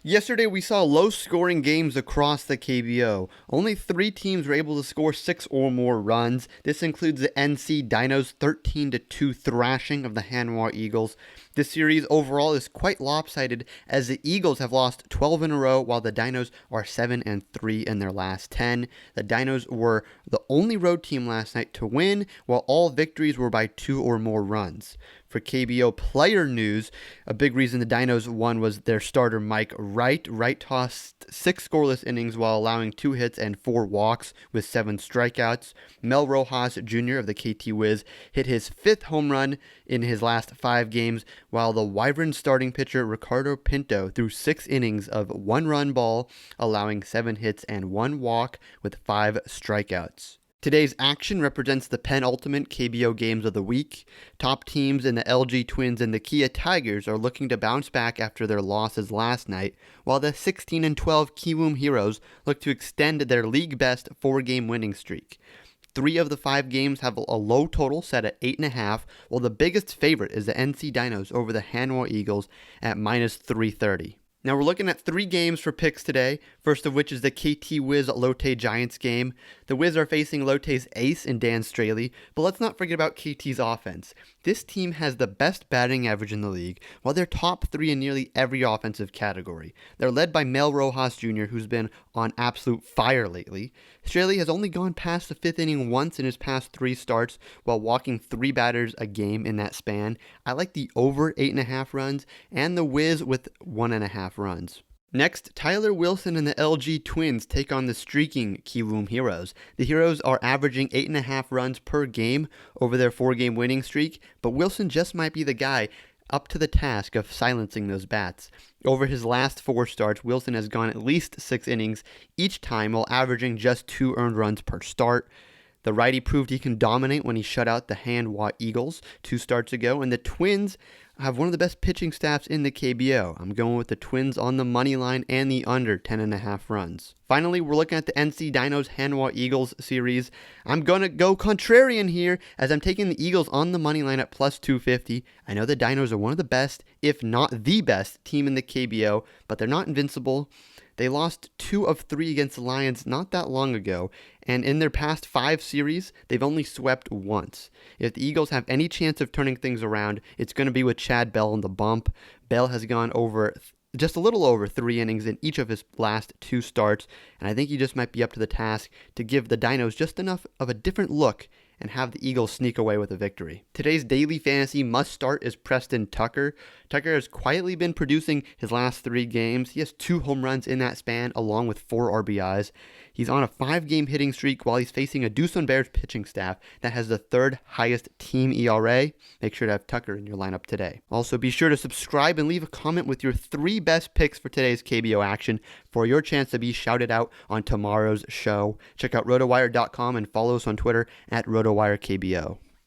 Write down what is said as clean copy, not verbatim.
Yesterday, we saw low-scoring games across the KBO. Only 3 teams were able to score 6 or more runs. This includes the NC Dinos' 13-2 thrashing of the Hanwha Eagles. This series overall is quite lopsided, as the Eagles have lost 12 in a row, while the Dinos are 7-3 in their last 10. The Dinos were the only road team last night to win, while all victories were by 2 or more runs. For KBO player news, a big reason the Dinos won was their starter Mike Wright. Wright tossed 6 scoreless innings while allowing 2 hits and 4 walks with 7 strikeouts. Mel Rojas Jr. of the KT Wiz hit his 5th home run in his last 5 games, while the Wyvern starting pitcher Ricardo Pinto threw 6 innings of 1-run ball, allowing 7 hits and 1 walk with 5 strikeouts. Today's action represents the penultimate KBO games of the week. Top teams in the LG Twins and the Kia Tigers are looking to bounce back after their losses last night, while the 16-12 Kiwoom Heroes look to extend their league-best 4-game winning streak. 3 of the 5 games have a low total set at 8.5, while the biggest favorite is the NC Dinos over the Hanwha Eagles at -330. Now we're looking at 3 games for picks today, first of which is the KT Wiz Lotte Giants game. The Wiz are facing Lotte's ace in Dan Straley, but let's not forget about KT's offense. This team has the best batting average in the league, while they're top 3 in nearly every offensive category. They're led by Mel Rojas Jr., who's been on absolute fire lately. Straley has only gone past the 5th inning once in his past 3 starts, while walking 3 batters a game in that span. I like the over 8.5 runs, and the Wiz with 1.5 runs. Next, Tyler Wilson and the LG Twins take on the streaking Kiwoom Heroes. The Heroes are averaging 8.5 runs per game over their 4-game winning streak, but Wilson just might be the guy up to the task of silencing those bats. Over his last 4 starts, Wilson has gone at least 6 innings each time while averaging just 2 earned runs per start. The righty proved he can dominate when he shut out the Hanwha Eagles 2 starts ago, and the Twins have one of the best pitching staffs in the KBO. I'm going with the Twins on the money line and the under 10.5 runs. Finally, we're looking at the NC Dinos Hanwha Eagles series. I'm going to go contrarian here as I'm taking the Eagles on the money line at +250. I know the Dinos are one of the best, if not the best, team in the KBO, but they're not invincible. They lost 2 of 3 against the Lions not that long ago, and in their past 5 series, they've only swept once. If the Eagles have any chance of turning things around, it's going to be with Chad Bell in the bump. Bell has gone over just a little over 3 innings in each of his last 2 starts, and I think he just might be up to the task to give the Dinos just enough of a different look and have the Eagles sneak away with a victory. Today's daily fantasy must-start is Preston Tucker. Tucker has quietly been producing his last 3 games. He has 2 home runs in that span, along with 4 RBIs. He's on a 5-game hitting streak while he's facing a Doosan Bears pitching staff that has the 3rd highest team ERA. Make sure to have Tucker in your lineup today. Also, be sure to subscribe and leave a comment with your 3 best picks for today's KBO action for your chance to be shouted out on tomorrow's show. Check out rotowire.com and follow us on Twitter at RotowireKBO.